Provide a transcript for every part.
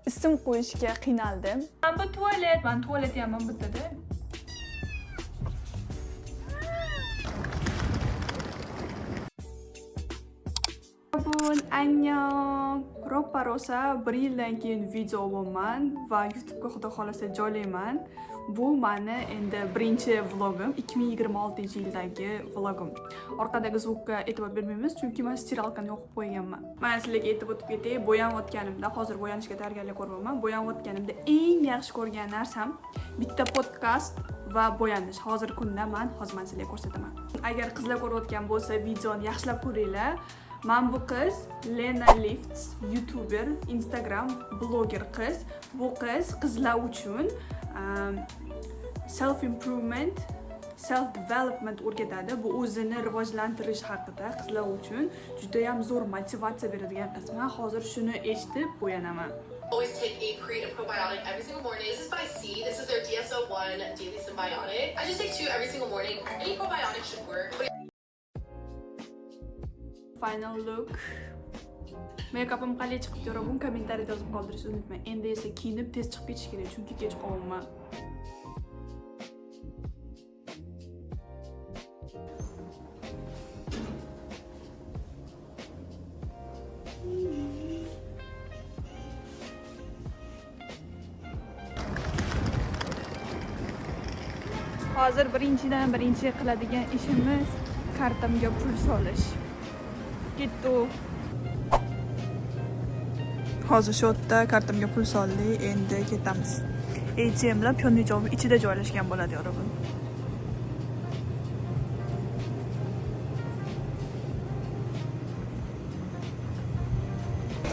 ism qo'yishga qiynaldim. Mana bu tualet, mana tualeti ham mana bittada. Annyeong. Ro'ppa rosa 1 yildan keyin video olaman va YouTube'ga xudo xolasa joylayman. Bu meni endi birinchi vlogim, 2026-yildagi vlogim. Orqadagi zvukka e'tibor bermaymiz, chunki men stiralkani yoqib qo'yganman. Men sizlarga aytib o'tib ketay, bo'yanayotganimda, hozir bo'yanishga tayyorgarlik ko'ryapman. Bo'yanayotganimda eng yaxshi ko'rgan narsam bitta podkast va bo'yanish. Hozir kunda men sizlarga ko'rsataman. Agar qizlar ko'rayotgan bo'lsa, videoni yaxshilab ko'ringlar. Men bu qiz Lena Lifts, YouTuber, Instagram bloger qiz. Bu qiz qizlar uchun self improvement, self development o'rgatadi. Bu o'zini rivojlantirish haqida qizlar uchun juda ham zo'r motivatsiya beradigan qiz. Men hozir shuni eshitib bo'yanaman. Always take a Create a probiotic every single morning. This is by C. This is their DSO1 Daily Symbiotic. I just take 2 every single morning. Any probiotic should work. Final look. Make-upim qalay chiqib turibdi, kommentariyada yozib qoldirishni unutmang. Endi esa kiyinib tez chiqib ketish kerak, chunki kech qolaman. Hozir birinchi qiladigan ishimiz kartamga pul solish. Ketdi. Hozir shu yerda kartamga pul soldik, endi ketamiz. ATMlar piyonning ichida joylashgan bo'ladi, yorobin.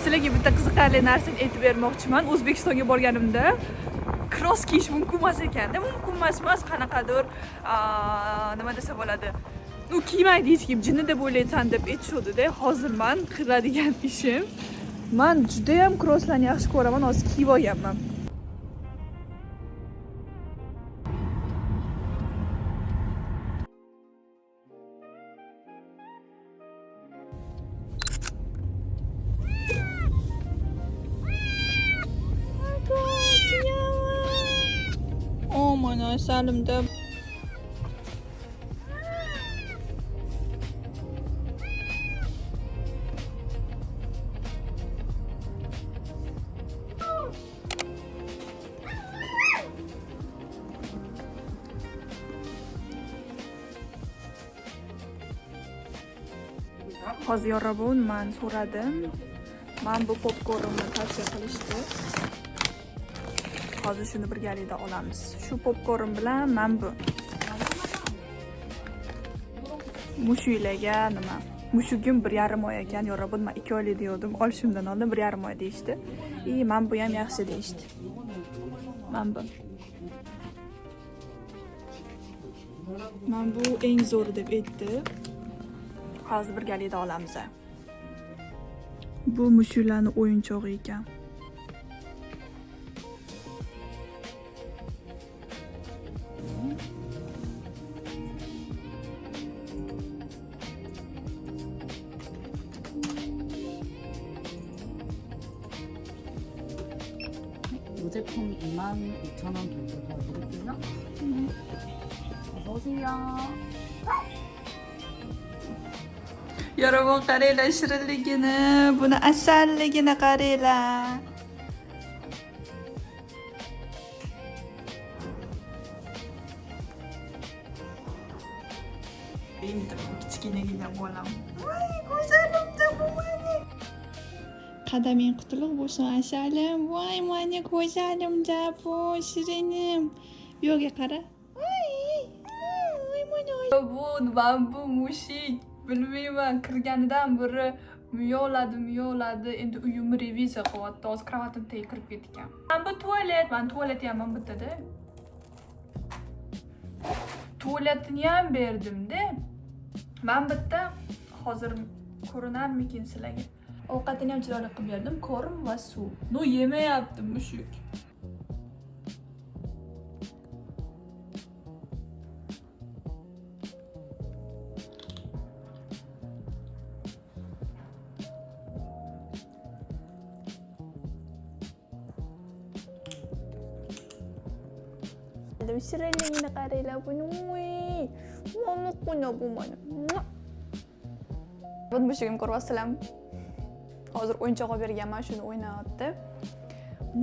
Sizlarga bitta qiziqarli narsani aytib bermoqchiman. O'zbekistonga borganimda cross kiyish mumkin emas ekan. Mumkin emas, qanaqadir nima desa bo'ladi. U kiymaydi hech kim, jinni deb o'ylaysan deb aytishdi-da. Hozir men qiladigan ishim, men juda ham crosslarni yaxshi ko'raman, hozir kiyib olganman. Oh mana salimda hozir yorabon men so'radim. Men bu popkornni tavsiya qilishdi. Hozir shuni birgalikda olamiz. Shu popkorn bilan men bu mushuklarga nima? Mushugim 1,5 oy ekan, yorabon men 2 oylik degandim. Olishimdan oldin 1,5 oy deyishdi. Men bu ham yaxshi deyishdi. Men bu eng zo'r deb aytdi. Hozir birgalikda olamiz. Bu mushuklarning o'yinchog'i ekan. 제품 22,000원 정도 더 드릴게요. 어서오세요. Yorobon qaranglar shirinligini, buni asalligini qaranglar. Endi kichkinagina bolam. Voy, go'zalimda bu meni. Qadaming qutuliq bo'lsin asalim. Voy, meni go'zalimda bu shirinim. Bu yo'g'a qara. Voy, meni. Bu mushuk. Bilmayman, kirganidan beri miyovladi. Endi uyimni reviziya qilyapti. Hozir kravatim tagiga kirib ketgan. Mana bu tualet, mana tualeti ham mana bittada. Tualetini ham berdim-da. Men bitta hozir ko'rinarmikin sizlarga. Ovqatini ham chiroyli qilib berdim, korm va suv. No yemayapti mushuk. shirinligini qaranglar buni. Mo'miqqina bu mana. Buni mushugim ko'ryapsizlarmi? Hozir o'yinchoq olib berganman, shuni o'ynayapti.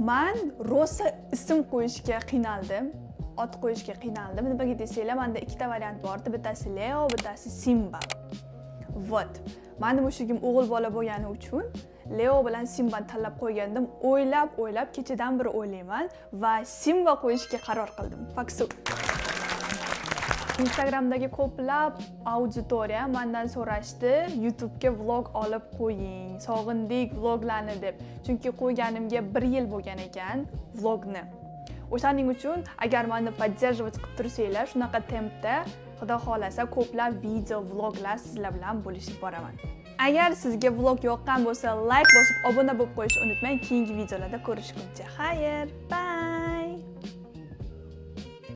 Men rosa ism qo'yishga qiynaldim. Ot qo'yishga qiynaldim. Nimaga desanglar, menda ikkita variant bor edi. Bittasi Leo, bittasi Simba. Vot. Meni mushugim o'g'il bola bo'lgani uchun Leo bilan Simbani tanlab qo'ygandim. O'ylab kechadan beri o'ylayman va Simba qo'yishga qaror qildim. Faksu. Instagramdagi ko'plab auditoriya mendan so'rashdi, YouTube'ga vlog olib qo'ying, sog'indik vloglarni deb. Chunki qo'yganimga 1 yil bo'lgan ekan vlogni. O'shaning uchun agar meni поддерживать qilib tursanglar, shunaqa tempda, xudo xolasa ko'plab video vloglar sizlar bilan bo'lishib boraman. Agar sizga vlog yoqqan bo'lsa, like bosib, obuna bo'lib qo'yishni unutmang. Keyingi videolarda ko'rishguncha. Xayr, bye.